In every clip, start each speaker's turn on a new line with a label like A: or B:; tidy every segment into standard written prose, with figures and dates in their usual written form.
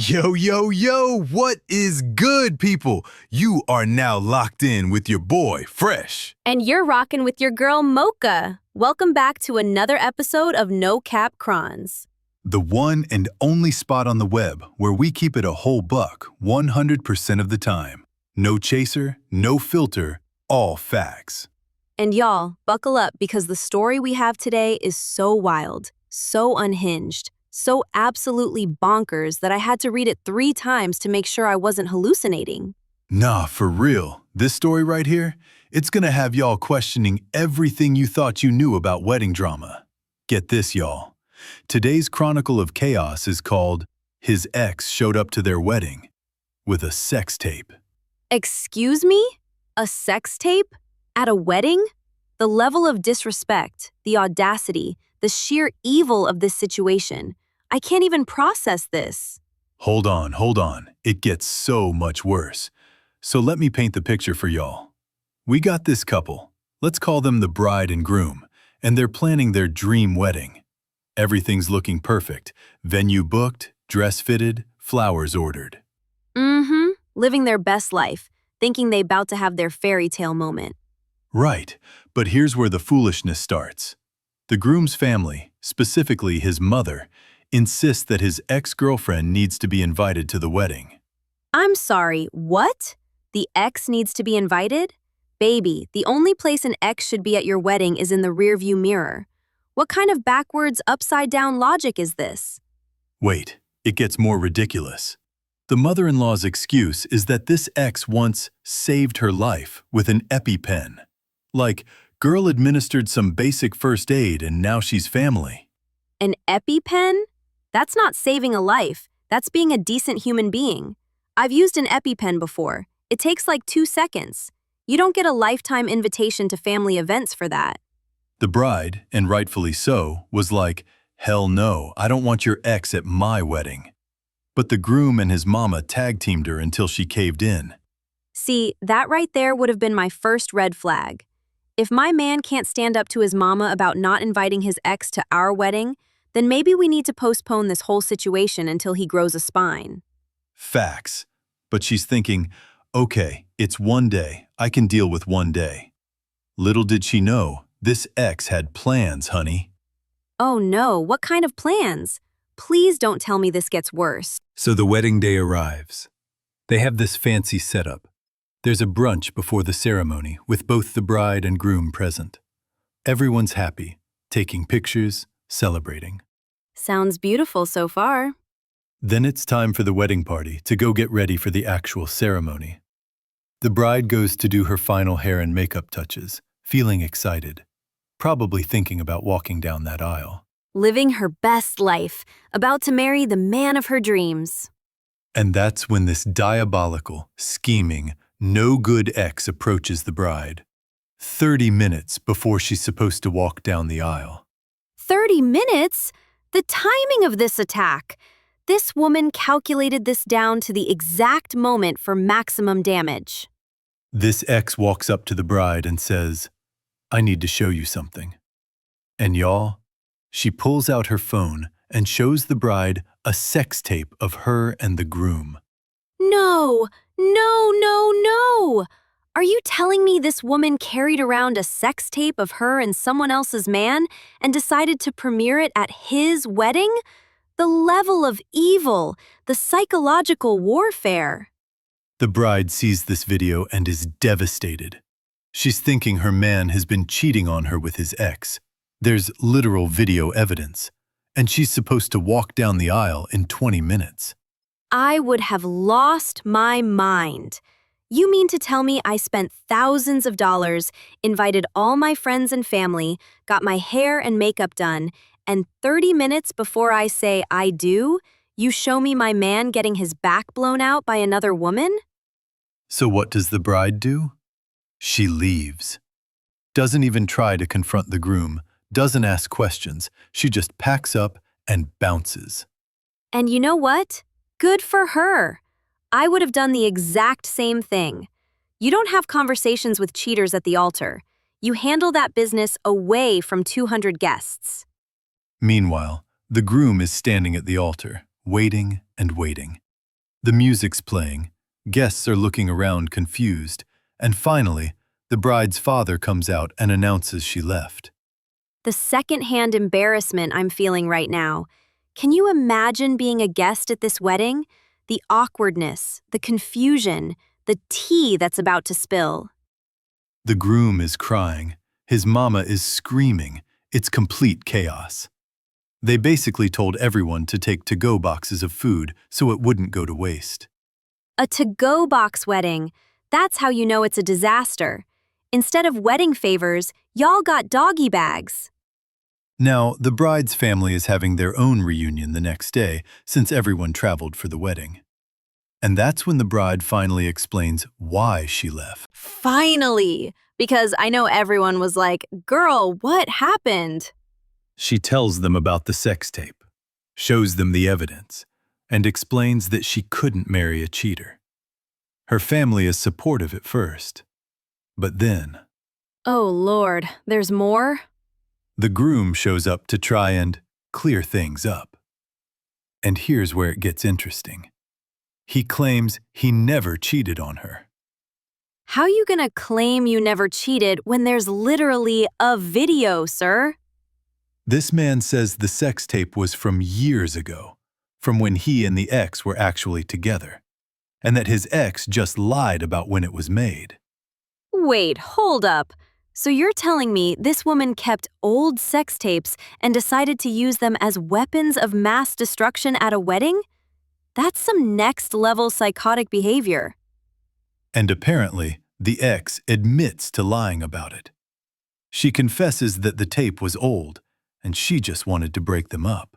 A: Yo, yo, yo, what is good, people? You are now locked in with your boy, Fresh.
B: And you're rocking with your girl, Mocha. Welcome back to another episode of NoCapChroniclez.
A: The one and only spot on the web where we keep it a whole buck 100% of the time. No chaser, no filter, all facts.
B: And y'all, buckle up because the story we have today is so wild, so unhinged, so absolutely bonkers that I had to read it 3 times to make sure I wasn't hallucinating.
A: Nah, for real. This story right here, it's gonna have y'all questioning everything you thought you knew about wedding drama. Get this, y'all. Today's Chronicle of Chaos is called His Ex Showed Up to Their Wedding with a Sex Tape.
B: Excuse me? A sex tape? At a wedding? The level of disrespect, the audacity, the sheer evil of this situation. I can't even process this.
A: Hold on. It gets so much worse. So let me paint the picture for y'all. We got this couple. Let's call them the bride and groom, and they're planning their dream wedding. Everything's looking perfect. Venue booked, dress fitted, flowers ordered.
B: Living their best life, thinking they about to have their fairy tale moment.
A: Right, but here's where the foolishness starts. The groom's family, specifically his mother, insists that his ex-girlfriend needs to be invited to the wedding.
B: I'm sorry, what? The ex needs to be invited? Baby, the only place an ex should be at your wedding is in the rearview mirror. What kind of backwards, upside-down logic is this?
A: Wait, it gets more ridiculous. The mother-in-law's excuse is that this ex once saved her life with an EpiPen. Like, girl administered some basic first aid and now she's family.
B: An EpiPen? That's not saving a life. That's being a decent human being. I've used an EpiPen before. It takes like 2 seconds. You don't get a lifetime invitation to family events for that.
A: The bride, and rightfully so, was like, hell no, I don't want your ex at my wedding. But the groom and his mama tag-teamed her until she caved in.
B: See, that right there would have been my first red flag. If my man can't stand up to his mama about not inviting his ex to our wedding, then maybe we need to postpone this whole situation until he grows a spine.
A: Facts. But she's thinking, okay, it's one day, I can deal with one day. Little did she know, this ex had plans, honey.
B: Oh no, what kind of plans? Please don't tell me this gets worse.
A: So the wedding day arrives. They have this fancy setup. There's a brunch before the ceremony with both the bride and groom present. Everyone's happy, taking pictures, celebrating.
B: Sounds beautiful so far.
A: Then it's time for the wedding party to go get ready for the actual ceremony. The bride goes to do her final hair and makeup touches, feeling excited, probably thinking about walking down that aisle.
B: Living her best life, about to marry the man of her dreams.
A: And that's when this diabolical, scheming, no-good ex approaches the bride. 30 minutes before she's supposed to walk down the aisle.
B: 30 minutes? The timing of this attack! This woman calculated this down to the exact moment for maximum damage.
A: This ex walks up to the bride and says, I need to show you something. And y'all, she pulls out her phone and shows the bride a sex tape of her and the groom.
B: No! Are you telling me this woman carried around a sex tape of her and someone else's man and decided to premiere it at his wedding? The level of evil, the psychological warfare.
A: The bride sees this video and is devastated. She's thinking her man has been cheating on her with his ex. There's literal video evidence, and she's supposed to walk down the aisle in 20 minutes.
B: I would have lost my mind. You mean to tell me I spent thousands of dollars, invited all my friends and family, got my hair and makeup done, and 30 minutes before I say I do, you show me my man getting his back blown out by another woman?
A: So what does the bride do? She leaves. Doesn't even try to confront the groom, doesn't ask questions, she just packs up and bounces.
B: And you know what? Good for her. I would have done the exact same thing. You don't have conversations with cheaters at the altar. You handle that business away from 200 guests.
A: Meanwhile, the groom is standing at the altar, waiting and waiting. The music's playing, guests are looking around confused, and finally, the bride's father comes out and announces she left.
B: The secondhand embarrassment I'm feeling right now. Can you imagine being a guest at this wedding? The awkwardness, the confusion, the tea that's about to spill.
A: The groom is crying, his mama is screaming, it's complete chaos. They basically told everyone to take to-go boxes of food so it wouldn't go to waste.
B: A to-go box wedding. That's how you know it's a disaster. Instead of wedding favors, y'all got doggy bags.
A: Now, the bride's family is having their own reunion the next day since everyone traveled for the wedding. And that's when the bride finally explains why she left.
B: Finally! Because I know everyone was like, girl, what happened?
A: She tells them about the sex tape, shows them the evidence, and explains that she couldn't marry a cheater. Her family is supportive at first, but then…
B: Oh Lord, there's more?
A: The groom shows up to try and clear things up. And here's where it gets interesting. He claims he never cheated on her.
B: How you gonna claim you never cheated when there's literally a video, sir?
A: This man says the sex tape was from years ago, from when he and the ex were actually together, and that his ex just lied about when it was made.
B: Wait, hold up. So you're telling me this woman kept old sex tapes and decided to use them as weapons of mass destruction at a wedding? That's some next-level psychotic behavior.
A: And apparently, the ex admits to lying about it. She confesses that the tape was old, and she just wanted to break them up.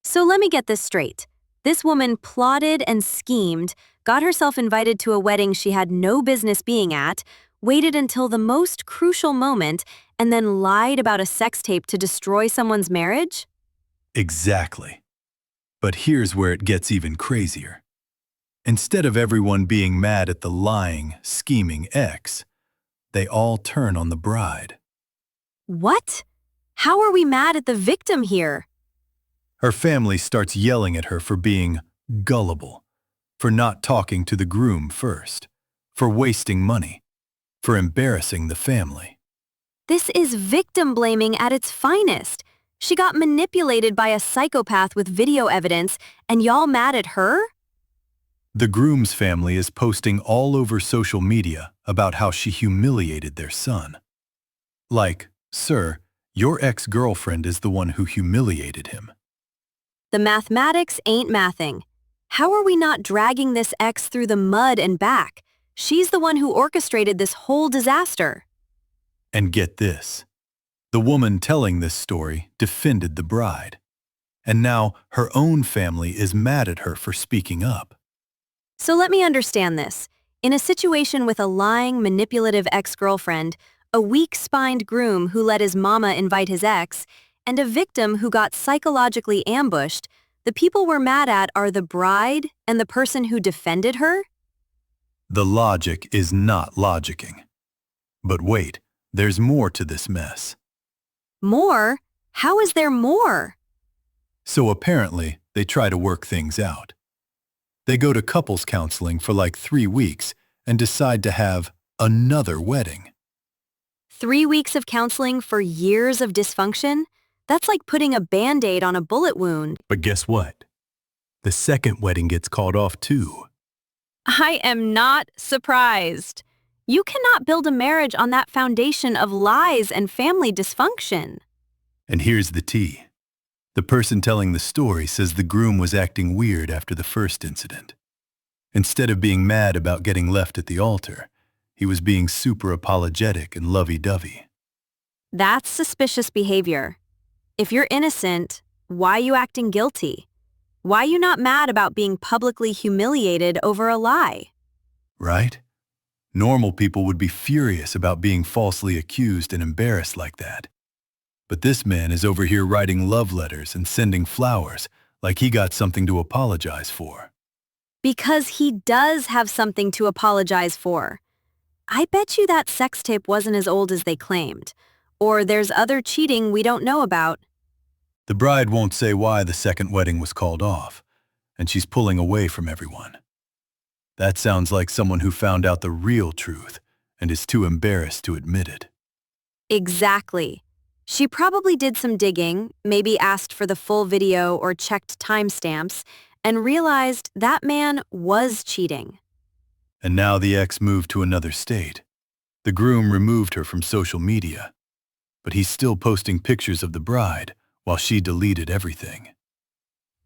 B: So let me get this straight. This woman plotted and schemed, got herself invited to a wedding she had no business being at, waited until the most crucial moment, and then lied about a sex tape to destroy someone's marriage?
A: Exactly. But here's where it gets even crazier. Instead of everyone being mad at the lying, scheming ex, they all turn on the bride.
B: What? How are we mad at the victim here?
A: Her family starts yelling at her for being gullible, for not talking to the groom first, for wasting money, for embarrassing the family.
B: This is victim blaming at its finest. She got manipulated by a psychopath with video evidence, and y'all mad at her?
A: The groom's family is posting all over social media about how she humiliated their son. Like, sir, your ex-girlfriend is the one who humiliated him.
B: The mathematics ain't mathing. How are we not dragging this ex through the mud and back? She's the one who orchestrated this whole disaster.
A: And get this. The woman telling this story defended the bride. And now her own family is mad at her for speaking up.
B: So let me understand this. In a situation with a lying, manipulative ex-girlfriend, a weak-spined groom who let his mama invite his ex, and a victim who got psychologically ambushed, the people we're mad at are the bride and the person who defended her?
A: The logic is not logicking. But wait, there's more to this mess.
B: More? How is there more?
A: So apparently, they try to work things out. They go to couples counseling for like 3 weeks and decide to have another wedding.
B: 3 weeks of counseling for years of dysfunction? That's like putting a Band-Aid on a bullet wound.
A: But guess what? The second wedding gets called off too.
B: I am not surprised. You cannot build a marriage on that foundation of lies and family dysfunction.
A: And here's the tea. The person telling the story says the groom was acting weird after the first incident. Instead of being mad about getting left at the altar, he was being super apologetic and lovey-dovey.
B: That's suspicious behavior. If you're innocent, why you acting guilty? Why you not mad about being publicly humiliated over a lie?
A: Right? Normal people would be furious about being falsely accused and embarrassed like that. But this man is over here writing love letters and sending flowers like he got something to apologize for.
B: Because he does have something to apologize for. I bet you that sex tape wasn't as old as they claimed. Or there's other cheating we don't know about.
A: The bride won't say why the second wedding was called off, and she's pulling away from everyone. That sounds like someone who found out the real truth and is too embarrassed to admit it.
B: Exactly. She probably did some digging, maybe asked for the full video or checked timestamps, and realized that man was cheating.
A: And now the ex moved to another state. The groom removed her from social media, but he's still posting pictures of the bride while she deleted everything.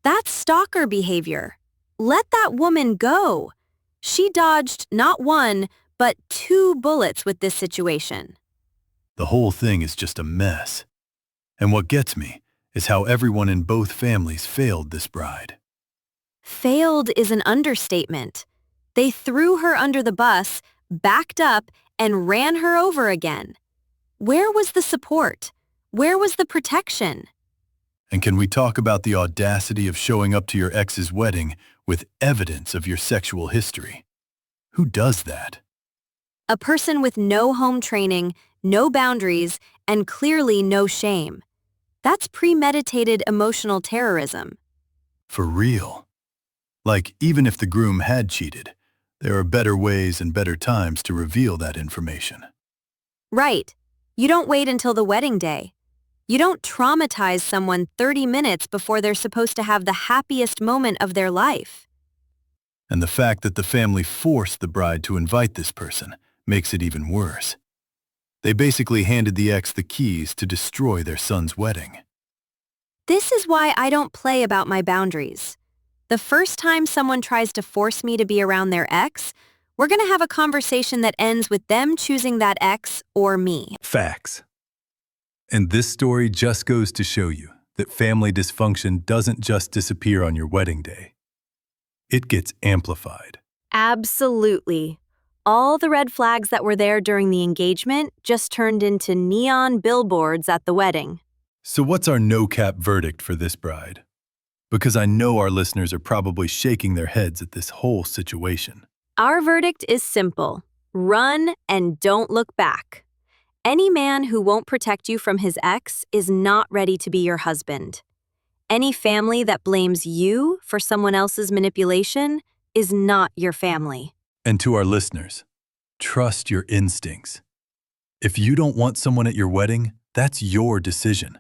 B: That's stalker behavior. Let that woman go. She dodged not one, but 2 bullets with this situation.
A: The whole thing is just a mess. And what gets me is how everyone in both families failed this bride.
B: Failed is an understatement. They threw her under the bus, backed up, and ran her over again. Where was the support? Where was the protection?
A: And can we talk about the audacity of showing up to your ex's wedding with evidence of your sexual history? Who does that?
B: A person with no home training, no boundaries, and clearly no shame. That's premeditated emotional terrorism.
A: For real. Like, even if the groom had cheated, there are better ways and better times to reveal that information.
B: Right. You don't wait until the wedding day. You don't traumatize someone 30 minutes before they're supposed to have the happiest moment of their life.
A: And the fact that the family forced the bride to invite this person makes it even worse. They basically handed the ex the keys to destroy their son's wedding.
B: This is why I don't play about my boundaries. The first time someone tries to force me to be around their ex, we're going to have a conversation that ends with them choosing that ex or me.
A: Facts. And this story just goes to show you that family dysfunction doesn't just disappear on your wedding day. It gets amplified.
B: Absolutely. All the red flags that were there during the engagement just turned into neon billboards at the wedding.
A: So what's our no-cap verdict for this bride? Because I know our listeners are probably shaking their heads at this whole situation.
B: Our verdict is simple. Run and don't look back. Any man who won't protect you from his ex is not ready to be your husband. Any family that blames you for someone else's manipulation is not your family.
A: And to our listeners, trust your instincts. If you don't want someone at your wedding, that's your decision.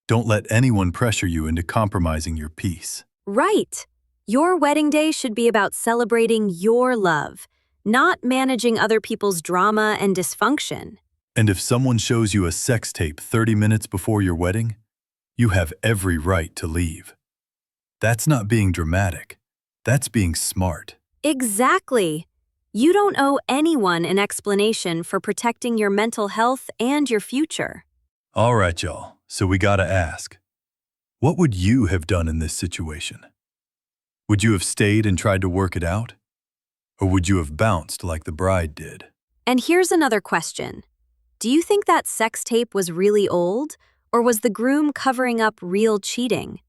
A: Don't let anyone pressure you into compromising your peace.
B: Right. Your wedding day should be about celebrating your love, not managing other people's drama and dysfunction.
A: And if someone shows you a sex tape 30 minutes before your wedding, you have every right to leave. That's not being dramatic. That's being smart.
B: Exactly. You don't owe anyone an explanation for protecting your mental health and your future.
A: All right, y'all. So we gotta ask, what would you have done in this situation? Would you have stayed and tried to work it out? Or would you have bounced like the bride did?
B: And here's another question. Do you think that sex tape was really old, or was the groom covering up real cheating?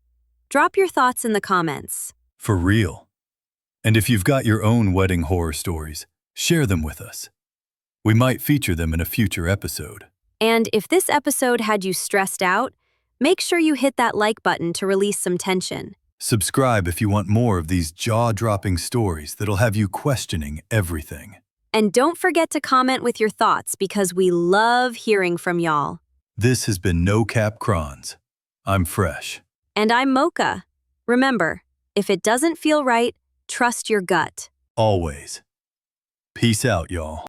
B: Drop your thoughts in the comments.
A: For real. And if you've got your own wedding horror stories, share them with us. We might feature them in a future episode.
B: And if this episode had you stressed out, make sure you hit that like button to release some tension.
A: Subscribe if you want more of these jaw-dropping stories that'll have you questioning everything.
B: And don't forget to comment with your thoughts because we love hearing from y'all.
A: This has been NoCapChroniclez. I'm Fresh.
B: And I'm Mocha. Remember, if it doesn't feel right, trust your gut.
A: Always. Peace out, y'all.